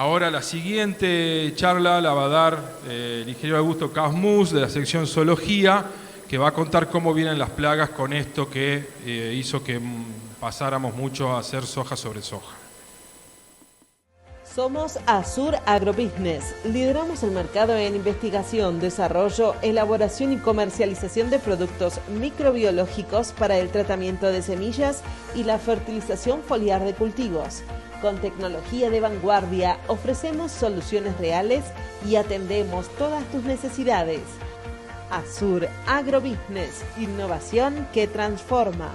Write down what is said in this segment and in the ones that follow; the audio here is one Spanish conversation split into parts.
Ahora la siguiente charla la va a dar el ingeniero Augusto Casmus de la sección Zoología, que va a contar cómo vienen las plagas con esto que hizo que pasáramos mucho a hacer soja sobre soja. Somos Azur Agrobusiness. Lideramos el mercado en investigación, desarrollo, elaboración y comercialización de productos microbiológicos para el tratamiento de semillas y la fertilización foliar de cultivos. Con tecnología de vanguardia ofrecemos soluciones reales y atendemos todas tus necesidades. Azur Agrobusiness, innovación que transforma.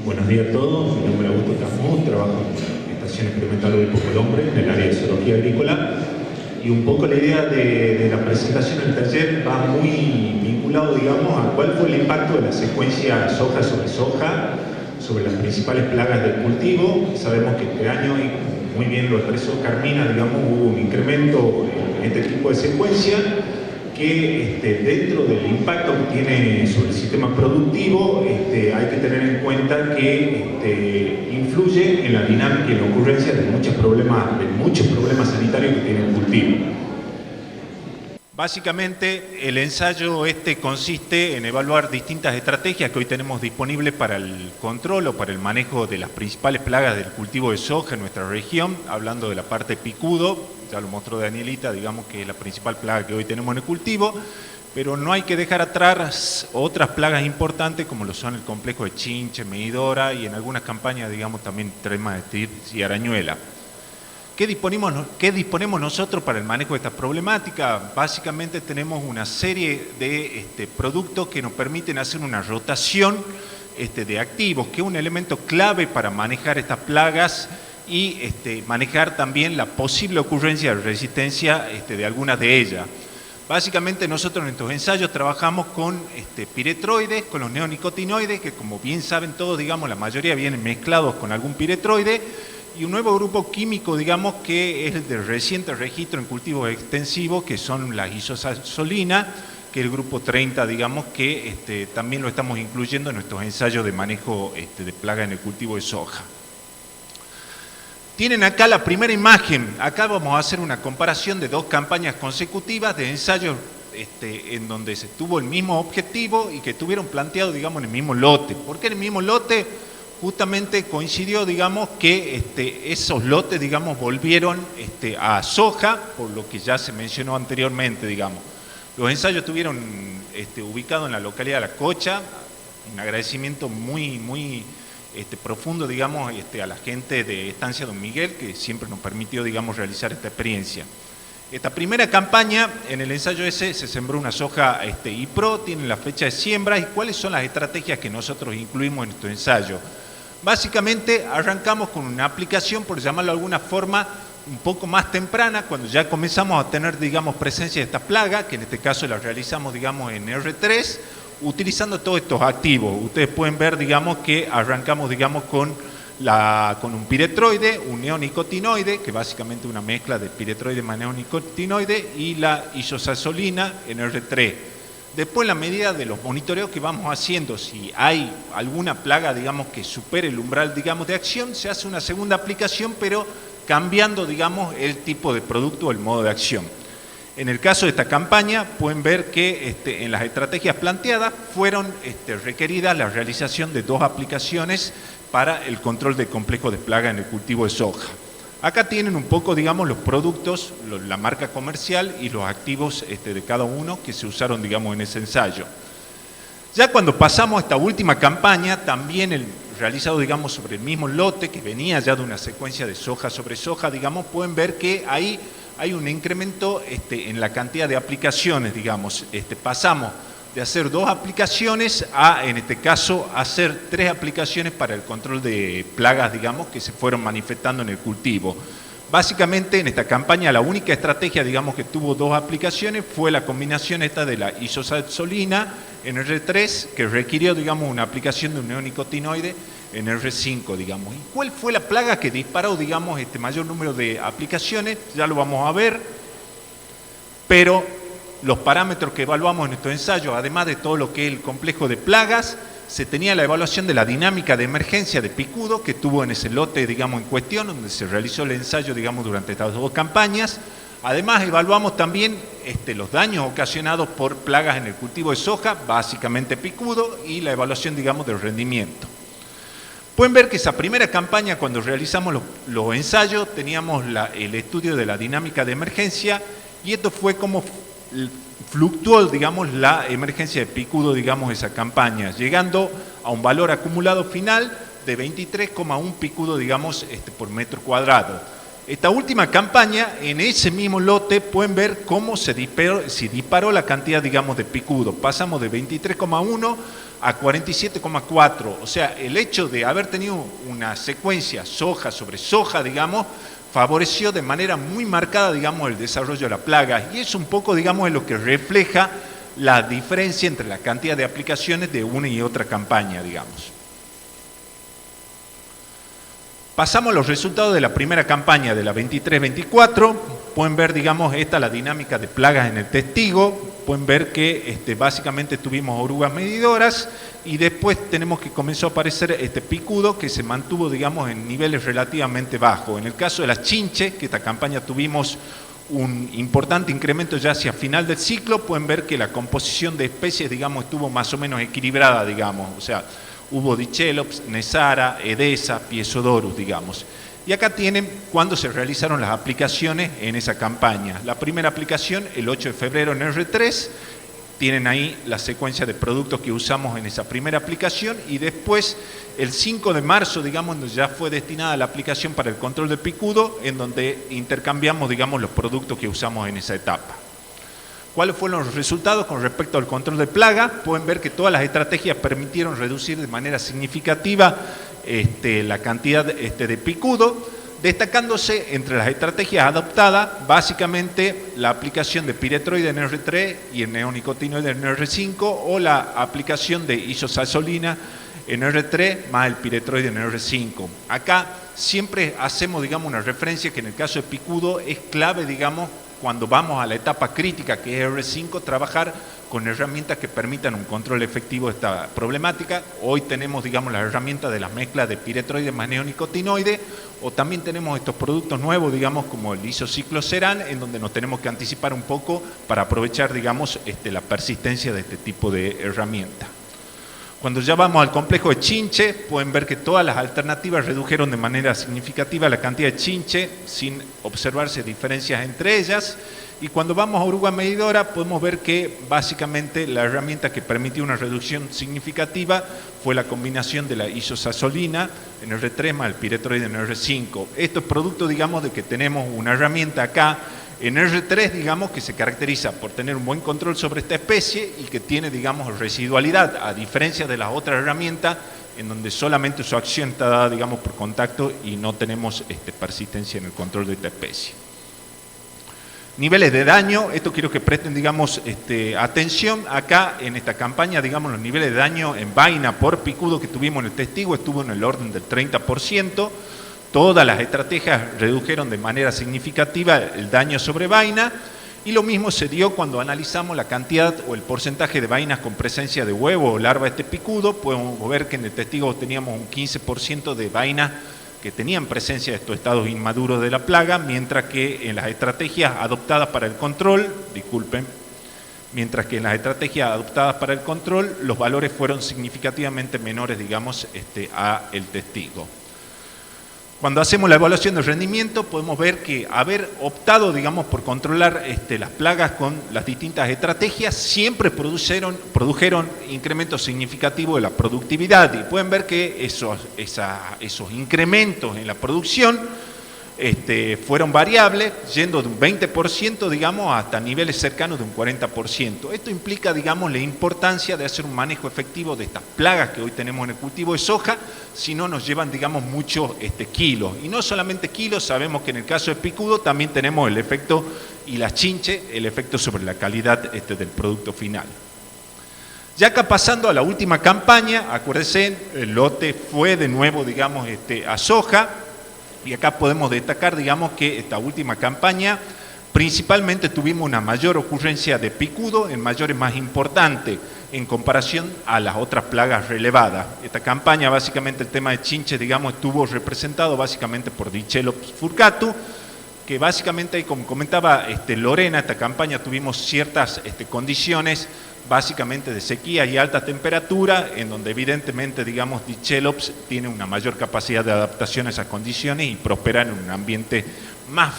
Buenos días a todos, mi nombre es Augusto Casmus, trabajo en la Estación Experimental Obispo Colombre, en el área de zoología agrícola, y un poco la idea de la presentación del taller va muy vinculado, digamos, a cuál fue el impacto de la secuencia soja sobre las principales plagas del cultivo. Sabemos que este año, y muy bien lo expresó Carmina, digamos, hubo un incremento en este tipo de secuencia, que dentro del impacto que tiene sobre el sistema productivo hay que tener en cuenta que influye en la dinámica y la ocurrencia de muchos problemas sanitarios que tiene el cultivo. Básicamente el ensayo consiste en evaluar distintas estrategias que hoy tenemos disponibles para el control o para el manejo de las principales plagas del cultivo de soja en nuestra región, hablando de la parte picudo. Ya lo mostró Danielita, digamos que es la principal plaga que hoy tenemos en el cultivo, pero no hay que dejar atrás otras plagas importantes como lo son el complejo de chinche, medidora y en algunas campañas, digamos, también trema de tirps y arañuela. ¿Qué disponemos nosotros para el manejo de esta problemática? Básicamente tenemos una serie de productos que nos permiten hacer una rotación de activos, que es un elemento clave para manejar estas plagas y manejar también la posible ocurrencia de resistencia de algunas de ellas. Básicamente nosotros en estos ensayos trabajamos con piretroides, con los neonicotinoides, que como bien saben todos, digamos, la mayoría vienen mezclados con algún piretroide, y un nuevo grupo químico, digamos, que es el de reciente registro en cultivos extensivos, que son la isosazolina, que es el grupo 30, digamos, que también lo estamos incluyendo en nuestros ensayos de manejo de plaga en el cultivo de soja. Tienen acá la primera imagen. Acá vamos a hacer una comparación de dos campañas consecutivas de ensayos en donde se tuvo el mismo objetivo y que tuvieron planteado, digamos, en el mismo lote. ¿Por qué en el mismo lote? Justamente coincidió, digamos, que esos lotes, digamos, volvieron a soja, por lo que ya se mencionó anteriormente, digamos. Los ensayos estuvieron ubicados en la localidad de La Cocha. Un agradecimiento muy profundo, digamos, a la gente de Estancia Don Miguel, que siempre nos permitió, digamos, realizar esta experiencia. Esta primera campaña, en el ensayo ese, se sembró una soja IPRO, tiene la fecha de siembra, y cuáles son las estrategias que nosotros incluimos en nuestro ensayo. Básicamente, arrancamos con una aplicación, por llamarlo de alguna forma, un poco más temprana, cuando ya comenzamos a tener, digamos, presencia de esta plaga, que en este caso la realizamos, digamos, en R3, utilizando todos estos activos. Ustedes pueden ver, digamos, que arrancamos, digamos, con un piretroide, un neonicotinoide, que básicamente es una mezcla de piretroide más neonicotinoide, y la isosazolina en R3. Después, en la medida de los monitoreos que vamos haciendo, si hay alguna plaga, digamos, que supere el umbral, digamos, de acción, se hace una segunda aplicación, pero cambiando, digamos, el tipo de producto o el modo de acción. En el caso de esta campaña, pueden ver que en las estrategias planteadas fueron requeridas la realización de dos aplicaciones para el control del complejo de plaga en el cultivo de soja. Acá tienen un poco, digamos, los productos, la marca comercial y los activos de cada uno que se usaron, digamos, en ese ensayo. Ya cuando pasamos a esta última campaña, también realizado, digamos, sobre el mismo lote que venía ya de una secuencia de soja sobre soja, digamos, pueden ver que ahí hay un incremento en la cantidad de aplicaciones, digamos. Pasamos de hacer 2 aplicaciones a, en este caso, hacer 3 aplicaciones para el control de plagas, digamos, que se fueron manifestando en el cultivo. Básicamente, en esta campaña, la única estrategia, digamos, que tuvo 2 aplicaciones fue la combinación esta de la isosazolina en R3, que requirió, digamos, una aplicación de un neonicotinoide en R5, digamos. ¿Y cuál fue la plaga que disparó, digamos, mayor número de aplicaciones? Ya lo vamos a ver, pero los parámetros que evaluamos en estos ensayos, además de todo lo que es el complejo de plagas, se tenía la evaluación de la dinámica de emergencia de picudo que tuvo en ese lote, digamos, en cuestión, donde se realizó el ensayo, digamos, durante estas 2 campañas. Además, evaluamos también los daños ocasionados por plagas en el cultivo de soja, básicamente picudo, y la evaluación, digamos, del rendimiento. Pueden ver que esa primera campaña, cuando realizamos los ensayos, teníamos el estudio de la dinámica de emergencia, y esto fue como fluctuó, digamos, la emergencia de picudo, digamos, esa campaña, llegando a un valor acumulado final de 23,1 picudo, digamos, por metro cuadrado. Esta última campaña, en ese mismo lote, pueden ver cómo se disparó la cantidad, digamos, de picudo. Pasamos de 23,1 a 47,4. O sea, el hecho de haber tenido una secuencia soja sobre soja, digamos, favoreció de manera muy marcada, digamos, el desarrollo de la plaga. Y es un poco, digamos, lo que refleja la diferencia entre la cantidad de aplicaciones de una y otra campaña, digamos. Pasamos a los resultados de la primera campaña, de la 23-24. Pueden ver, digamos, la dinámica de plagas en el testigo. Pueden ver que básicamente tuvimos orugas medidoras y después tenemos que comenzó a aparecer picudo que se mantuvo, digamos, en niveles relativamente bajos. En el caso de las chinches, que esta campaña tuvimos un importante incremento ya hacia final del ciclo, pueden ver que la composición de especies, digamos, estuvo más o menos equilibrada, digamos. O sea, hubo Dichelops, Nesara, Edesa, Piezodorus, digamos. Y acá tienen cuándo se realizaron las aplicaciones en esa campaña. La primera aplicación, el 8 de febrero en R3, tienen ahí la secuencia de productos que usamos en esa primera aplicación, y después el 5 de marzo, digamos, donde ya fue destinada la aplicación para el control de picudo, en donde intercambiamos, digamos, los productos que usamos en esa etapa. ¿Cuáles fueron los resultados con respecto al control de plaga? Pueden ver que todas las estrategias permitieron reducir de manera significativa la cantidad de picudo, destacándose entre las estrategias adoptadas básicamente la aplicación de piretroide en R3 y el neonicotinoide en R5, o la aplicación de isosazolina en R3 más el piretroide en R5. Acá siempre hacemos, digamos, una referencia que en el caso de picudo es clave, digamos, cuando vamos a la etapa crítica, que es R5, trabajar con herramientas que permitan un control efectivo de esta problemática. Hoy tenemos, digamos, las herramientas de las mezclas de piretroide más neonicotinoide, o también tenemos estos productos nuevos, digamos, como el isocicloceran, en donde nos tenemos que anticipar un poco para aprovechar, digamos, la persistencia de este tipo de herramienta. Cuando ya vamos al complejo de chinche, pueden ver que todas las alternativas redujeron de manera significativa la cantidad de chinche, sin observarse diferencias entre ellas. Y cuando vamos a oruga medidora, podemos ver que básicamente la herramienta que permitió una reducción significativa fue la combinación de la isosazolina en R3 más el piretroide en R5. Esto es producto, digamos, de que tenemos una herramienta acá en R3, digamos, que se caracteriza por tener un buen control sobre esta especie y que tiene, digamos, residualidad, a diferencia de las otras herramientas en donde solamente su acción está dada, digamos, por contacto y no tenemos persistencia en el control de esta especie. Niveles de daño, esto quiero que presten, digamos, atención. Acá en esta campaña, digamos, los niveles de daño en vaina por picudo que tuvimos en el testigo estuvo en el orden del 30%. Todas las estrategias redujeron de manera significativa el daño sobre vaina, y lo mismo se dio cuando analizamos la cantidad o el porcentaje de vainas con presencia de huevo o larva de picudo. Podemos ver que en el testigo teníamos un 15% de vainas que tenían presencia de estos estados inmaduros de la plaga, mientras que en las estrategias adoptadas para el control, los valores fueron significativamente menores, digamos, a el testigo. Cuando hacemos la evaluación del rendimiento, podemos ver que haber optado, digamos, por controlar las plagas con las distintas estrategias siempre produjeron incrementos significativos de la productividad, y pueden ver que esos incrementos en la producción fueron variables, yendo de un 20%, digamos, hasta niveles cercanos de un 40%. Esto implica, digamos, la importancia de hacer un manejo efectivo de estas plagas que hoy tenemos en el cultivo de soja, si no nos llevan, digamos, muchos kilos. Y no solamente kilos, sabemos que en el caso de picudo también tenemos el efecto, y la chinche, el efecto sobre la calidad del producto final. Ya acá pasando a la última campaña, acuérdense, el lote fue de nuevo, digamos, a soja. Y acá podemos destacar, digamos, que esta última campaña principalmente tuvimos una mayor ocurrencia de picudo, en mayores más importante en comparación a las otras plagas relevadas. Esta campaña, básicamente el tema de chinche, digamos, estuvo representado básicamente por Dichelops furcatus, que básicamente, como comentaba Lorena, esta campaña tuvimos ciertas condiciones básicamente de sequía y alta temperatura, en donde evidentemente, digamos, Dichelops tiene una mayor capacidad de adaptación a esas condiciones y prospera en un ambiente más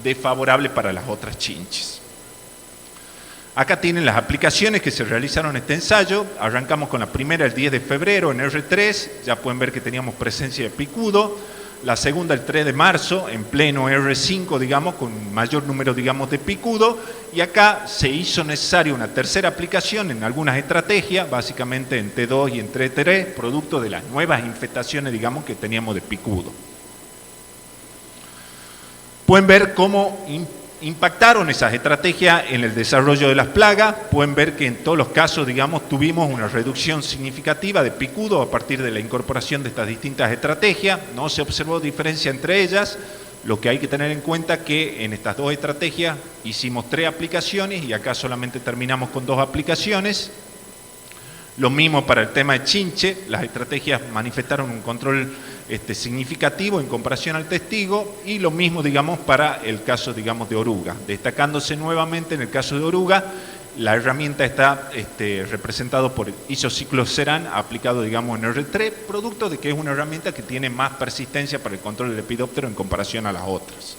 desfavorable para las otras chinches. Acá tienen las aplicaciones que se realizaron en este ensayo. Arrancamos con la primera el 10 de febrero en R3, ya pueden ver que teníamos presencia de picudo. La segunda el 3 de marzo, en pleno R5, digamos, con mayor número, digamos, de picudo. Y acá se hizo necesaria una tercera aplicación en algunas estrategias, básicamente en T2 y en T3, producto de las nuevas infestaciones, digamos, que teníamos de picudo. Pueden ver cómo impactaron esas estrategias en el desarrollo de las plagas. Pueden ver que en todos los casos, digamos, tuvimos una reducción significativa de picudo a partir de la incorporación de estas distintas estrategias. No se observó diferencia entre ellas. Lo que hay que tener en cuenta es que en estas dos estrategias hicimos 3 aplicaciones y acá solamente terminamos con 2 aplicaciones. Lo mismo para el tema de chinche, las estrategias manifestaron un control significativo en comparación al testigo, y lo mismo, digamos, para el caso, digamos, de oruga. Destacándose nuevamente en el caso de oruga, la herramienta está representado por isocicloceran aplicado, digamos, en R3, producto de que es una herramienta que tiene más persistencia para el control del lepidóptero en comparación a las otras.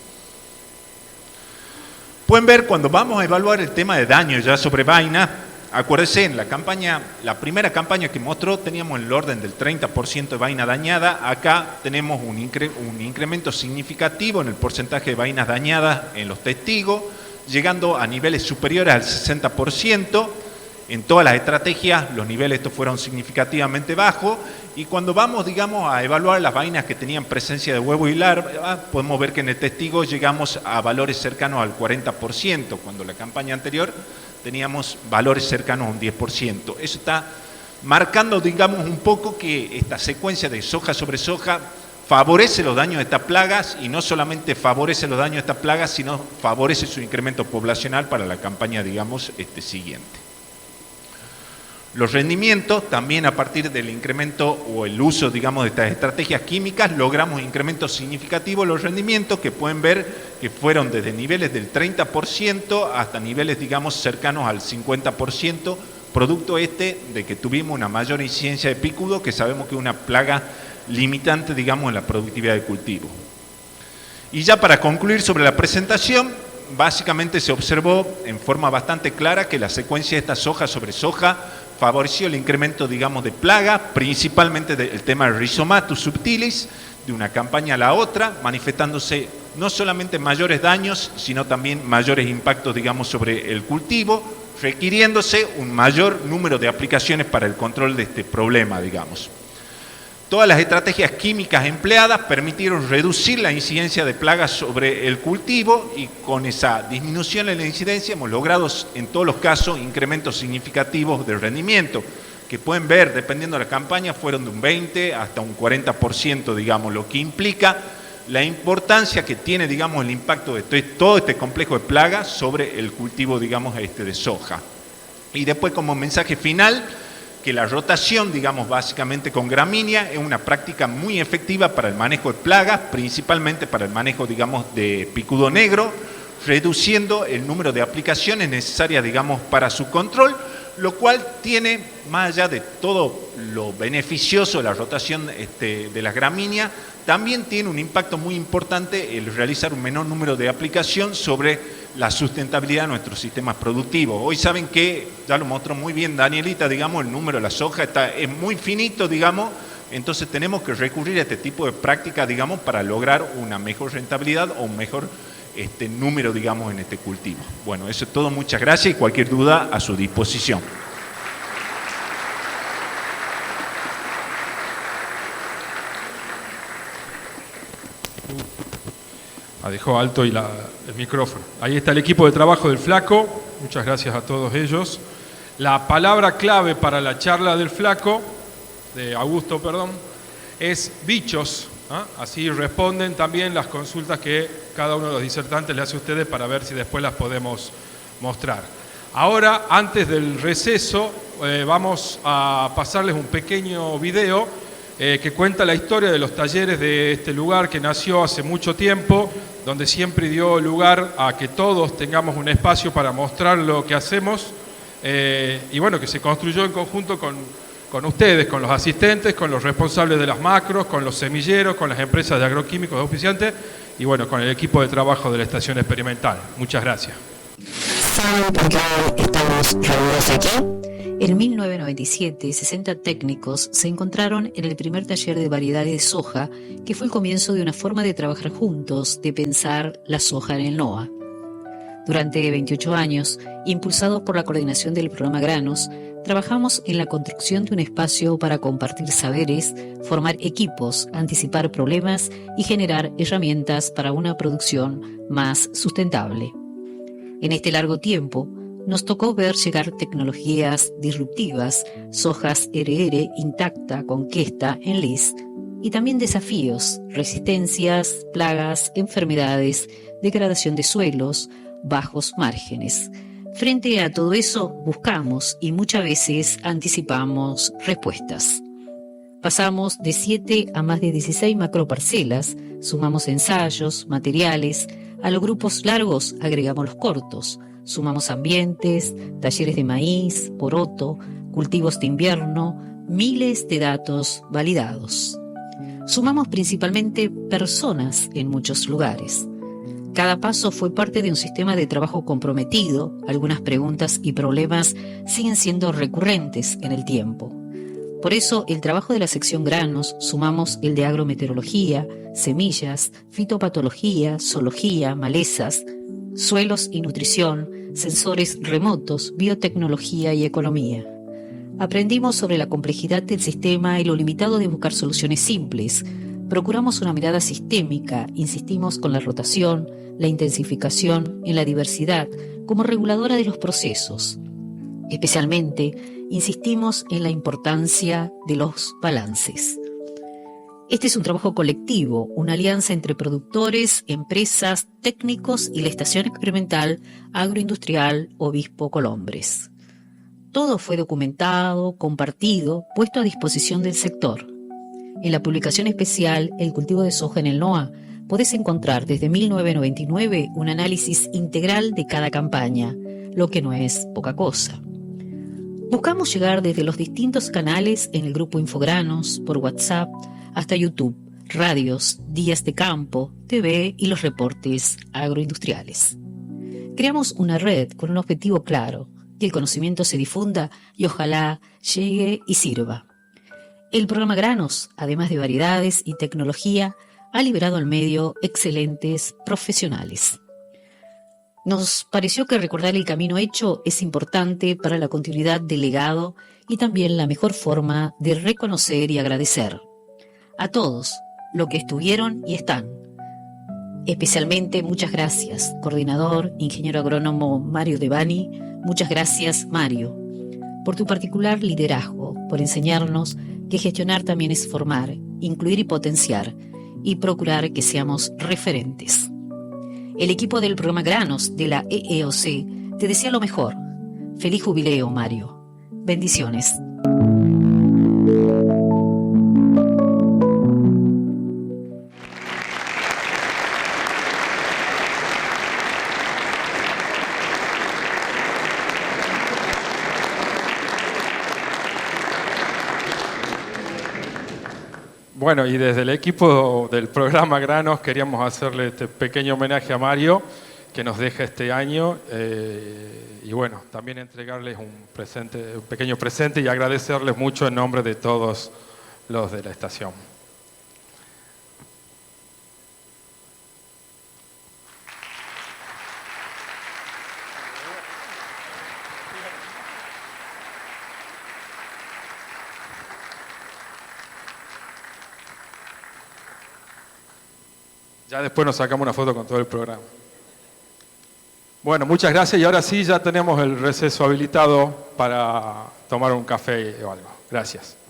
Pueden ver, cuando vamos a evaluar el tema de daño ya sobre vaina, acuérdense, en la primera campaña que mostró teníamos el orden del 30% de vaina dañada. Acá tenemos un incremento significativo en el porcentaje de vainas dañadas en los testigos, llegando a niveles superiores al 60%. En todas las estrategias los niveles estos fueron significativamente bajos, y cuando vamos, digamos, a evaluar las vainas que tenían presencia de huevo y larva, podemos ver que en el testigo llegamos a valores cercanos al 40%, cuando la campaña anterior teníamos valores cercanos a un 10%. Eso está marcando, digamos, un poco que esta secuencia de soja sobre soja favorece los daños de estas plagas, y no solamente favorece los daños de estas plagas, sino favorece su incremento poblacional para la campaña, digamos, siguiente. Los rendimientos, también a partir del incremento o el uso, digamos, de estas estrategias químicas, logramos incrementos significativos en los rendimientos, que pueden ver que fueron desde niveles del 30% hasta niveles, digamos, cercanos al 50%, producto de que tuvimos una mayor incidencia de picudo, que sabemos que es una plaga limitante, digamos, en la productividad de cultivo. Y ya para concluir sobre la presentación, básicamente se observó en forma bastante clara que la secuencia de esta soja sobre soja favoreció el incremento, digamos, de plaga, principalmente del tema del Rhizomatus subtilis, de una campaña a la otra, manifestándose no solamente mayores daños, sino también mayores impactos, digamos, sobre el cultivo, requiriéndose un mayor número de aplicaciones para el control de este problema, digamos. Todas las estrategias químicas empleadas permitieron reducir la incidencia de plagas sobre el cultivo, y con esa disminución en la incidencia hemos logrado en todos los casos incrementos significativos de rendimiento, que pueden ver, dependiendo de la campaña, fueron de un 20 hasta un 40%, digamos, lo que implica la importancia que tiene, digamos, el impacto de todo este complejo de plagas sobre el cultivo, digamos, de soja. Y después, como mensaje final, que la rotación, digamos, básicamente con gramínea es una práctica muy efectiva para el manejo de plagas, principalmente para el manejo, digamos, de picudo negro, reduciendo el número de aplicaciones necesarias, digamos, para su control, lo cual tiene, más allá de todo lo beneficioso de la rotación de las gramíneas, también tiene un impacto muy importante el realizar un menor número de aplicación sobre la sustentabilidad de nuestros sistemas productivos. Hoy saben que, ya lo mostró muy bien Danielita, digamos, el número de la soja es muy finito, digamos, Entonces tenemos que recurrir a este tipo de prácticas, digamos, para lograr una mejor rentabilidad o un mejor número, digamos, en este cultivo. Bueno, eso es todo. Muchas gracias y cualquier duda a su disposición. Dejó alto el micrófono. Ahí está el equipo de trabajo del Flaco. Muchas gracias a todos ellos. La palabra clave para la charla del Flaco, de Augusto, perdón, es bichos. Así responden también las consultas que cada uno de los disertantes le hace a ustedes para ver si después las podemos mostrar. Ahora, antes del receso, vamos a pasarles un pequeño video que cuenta la historia de los talleres de este lugar que nació hace mucho tiempo, donde siempre dio lugar a que todos tengamos un espacio para mostrar lo que hacemos y bueno, que se construyó en conjunto con ustedes, con los asistentes, con los responsables de las macros, con los semilleros, con las empresas de agroquímicos auspiciantes y bueno, con el equipo de trabajo de la estación experimental. Muchas gracias. ¿Saben por qué estamos reunidos aquí? En 1997, 60 técnicos se encontraron en el primer taller de variedades de soja, que fue el comienzo de una forma de trabajar juntos, de pensar la soja en el NOA. Durante 28 años, impulsados por la coordinación del programa Granos, trabajamos en la construcción de un espacio para compartir saberes, formar equipos, anticipar problemas y generar herramientas para una producción más sustentable. En este largo tiempo, nos tocó ver llegar tecnologías disruptivas, sojas RR intacta con questa en LIS, y también desafíos, resistencias, plagas, enfermedades, degradación de suelos, bajos márgenes. Frente a todo eso, buscamos y muchas veces anticipamos respuestas. Pasamos de 7 a más de 16 macroparcelas, sumamos ensayos, materiales, a los grupos largos agregamos los cortos, sumamos ambientes, talleres de maíz, poroto, cultivos de invierno, miles de datos validados. Sumamos principalmente personas en muchos lugares. Cada paso fue parte de un sistema de trabajo comprometido. Algunas preguntas y problemas siguen siendo recurrentes en el tiempo. Por eso, el trabajo de la sección Granos, sumamos el de agrometeorología, semillas, fitopatología, zoología, malezas, suelos y nutrición, sensores remotos, biotecnología y economía. Aprendimos sobre la complejidad del sistema y lo limitado de buscar soluciones simples. Procuramos una mirada sistémica, insistimos con la rotación, la intensificación en la diversidad como reguladora de los procesos. Especialmente, insistimos en la importancia de los balances. Este es un trabajo colectivo, una alianza entre productores, empresas, técnicos y la estación experimental agroindustrial Obispo Colombres. Todo fue documentado, compartido, puesto a disposición del sector. En la publicación especial El cultivo de soja en el NOA, podés encontrar desde 1999 un análisis integral de cada campaña, lo que no es poca cosa. Buscamos llegar desde los distintos canales en el grupo Infogranos, por WhatsApp, hasta YouTube, radios, días de campo, TV y los reportes agroindustriales. Creamos una red con un objetivo claro, que el conocimiento se difunda y ojalá llegue y sirva. El programa Granos, además de variedades y tecnología, ha liberado al medio excelentes profesionales. Nos pareció que recordar el camino hecho es importante para la continuidad del legado y también la mejor forma de reconocer y agradecer a todos lo que estuvieron y están. Especialmente muchas gracias, coordinador, ingeniero agrónomo Mario Devani. Muchas gracias, Mario, por tu particular liderazgo, por enseñarnos que gestionar también es formar, incluir y potenciar, y procurar que seamos referentes. El equipo del programa Granos de la EEOC te desea lo mejor. Feliz jubileo, Mario. Bendiciones. Bueno, y desde el equipo del programa Granos queríamos hacerle este pequeño homenaje a Mario que nos deja este año y bueno, también entregarles un pequeño presente y agradecerles mucho en nombre de todos los de la estación. Ya después nos sacamos una foto con todo el programa. Bueno, muchas gracias y ahora sí ya tenemos el receso habilitado para tomar un café o algo. Gracias.